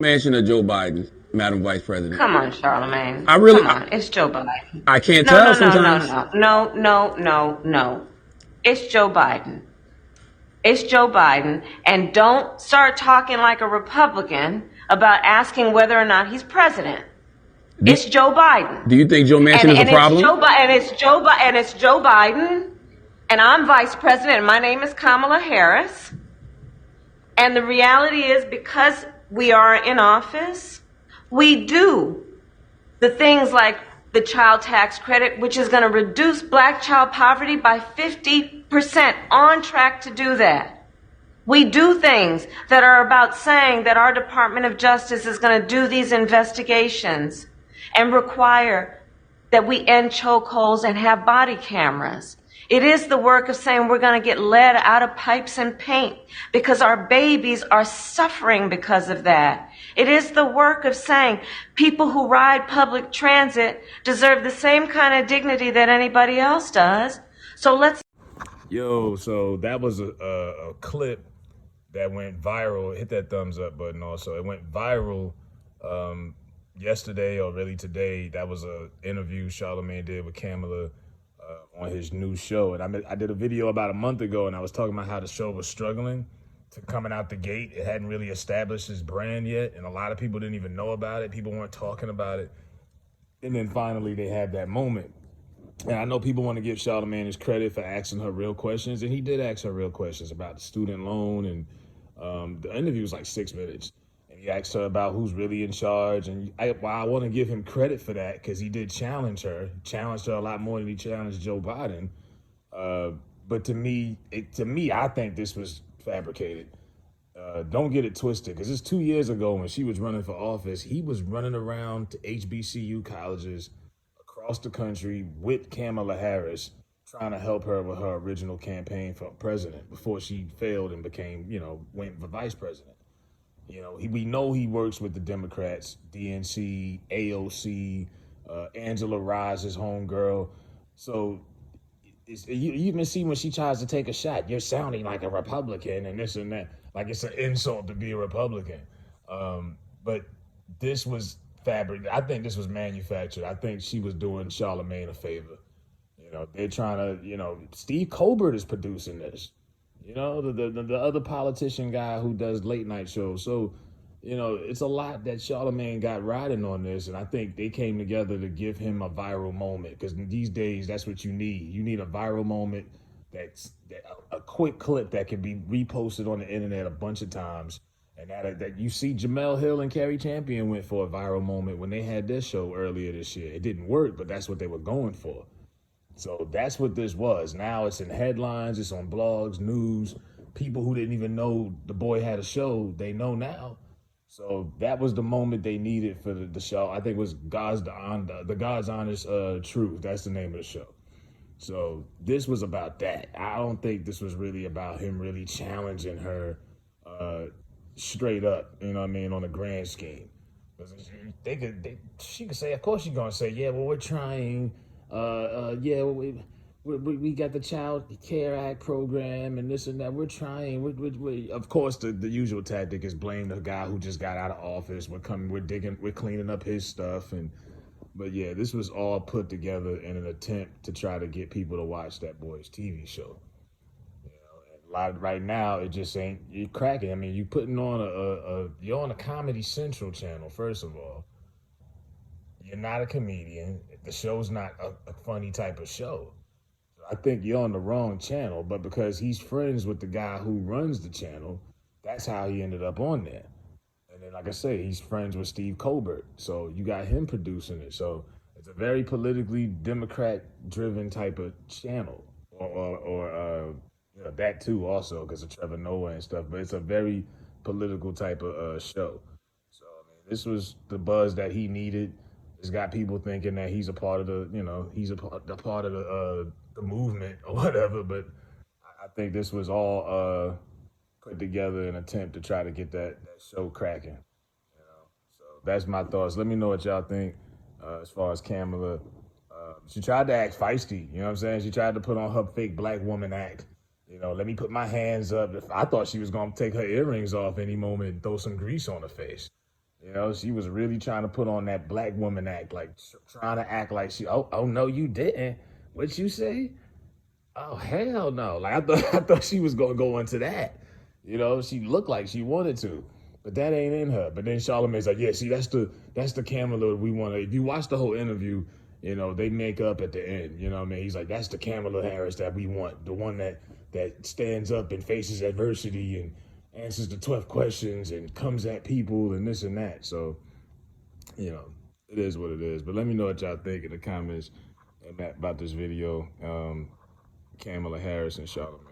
Manchin or Joe Biden, Madam Vice President? Come on, Charlamagne. I really, Come on, it's Joe Biden. I can't No, tell no, no, sometimes. no. It's Joe Biden. It's Joe Biden. And don't start talking like a Republican about asking whether or not he's president. It's Joe Biden. Do you think Joe Manchin is a problem? It's Joe Biden. And I'm vice president, and my name is Kamala Harris. And the reality is, because we are in office, we do the things like the child tax credit, which is going to reduce black child poverty by 50%, on track to do that. We do things that are about saying that our Department of Justice is going to do these investigations and require that we end chokeholds and have body cameras. It is the work of saying we're going to get lead out of pipes and paint because our babies are suffering because of that. It is the work of saying people who ride public transit deserve the same kind of dignity that anybody else does. So let's... Yo, so that was a clip that went viral. Hit that thumbs up button also. It went viral yesterday, or really today. That was an interview Charlamagne did with Kamala on his new show. And I did a video about a month ago, and I was talking about how the show was struggling to coming out the gate. It hadn't really established its brand yet, and a lot of people didn't even know about it. People weren't talking about it. And then finally they had that moment. And I know people want to give Charlamagne his credit for asking her real questions, and he did ask her real questions about the student loan, and the interview was like 6 minutes. And he asked her about who's really in charge, and I want to give him credit for that because he did challenge her. He challenged her a lot more than he challenged Joe Biden. But to me, I think this was fabricated. Don't get it twisted, because it's 2 years ago when she was running for office. He was running around to HBCU colleges across the country with Kamala Harris, trying to help her with her original campaign for president before she failed and became, went for vice president. We know he works with the Democrats, DNC, AOC, Angela Rye's his homegirl. So you even see when she tries to take a shot, you're sounding like a Republican and this and that, like it's an insult to be a Republican. But this was I think this was manufactured. I think she was doing Charlamagne a favor. They're trying to, Steve Colbert is producing this. The other politician guy who does late night shows. So, it's a lot that Charlamagne got riding on this, and I think they came together to give him a viral moment, because these days that's what you need. You need a viral moment that's a quick clip that can be reposted on the internet a bunch of times. And that you see Jamel Hill and Carrie Champion went for a viral moment when they had their show earlier this year. It didn't work, but that's what they were going for. So that's what this was. Now it's in headlines, it's on blogs, news. People who didn't even know the boy had a show, they know now. So that was the moment they needed for the show. I think it was the God's Honest Truth. That's the name of the show. So this was about that. I don't think this was really about him really challenging her straight up, on a grand scheme. She could say, of course she's gonna say, yeah, well, we're trying, we got the Child Care Act program and this and that. We're trying. Of course, the usual tactic is blame the guy who just got out of office. We're cleaning up his stuff. But yeah, this was all put together in an attempt to try to get people to watch that boy's TV show. Right now, it just ain't, you're cracking. I mean, you putting on you're on a Comedy Central channel, first of all. You're not a comedian. The show's not a funny type of show. I think you're on the wrong channel, but because he's friends with the guy who runs the channel, that's how he ended up on there. And then, like I say, he's friends with Steve Colbert. So you got him producing it. So it's a very politically Democrat-driven type of channel. Or that too also, because of Trevor Noah and stuff. But it's a very political type of show. So, I mean, this was the buzz that he needed. It's got people thinking that he's a part of the part of the movement or whatever. But I think this was all put together in an attempt to try to get that show cracking. So that's my thoughts. Let me know what y'all think as far as Kamala. She tried to act feisty. You know what I'm saying? She tried to put on her fake black woman act. Let me put my hands up. I thought she was going to take her earrings off any moment and throw some grease on her face. You know, she was really trying to put on that black woman act, like trying to act like oh no, you didn't. What you say? Oh hell no! Like I thought she was gonna go into that. You know, she looked like she wanted to, but that ain't in her. But then Charlamagne's like, yeah, see, that's the Kamala we want to. If you watch the whole interview, you know, they make up at the end. You know what I mean? He's like, that's the Kamala Harris that we want, the one that stands up and faces adversity and answers the tough questions and comes at people and this and that. So, you know, it is what it is. But let me know what y'all think in the comments about this video. Kamala Harris and Charlamagne.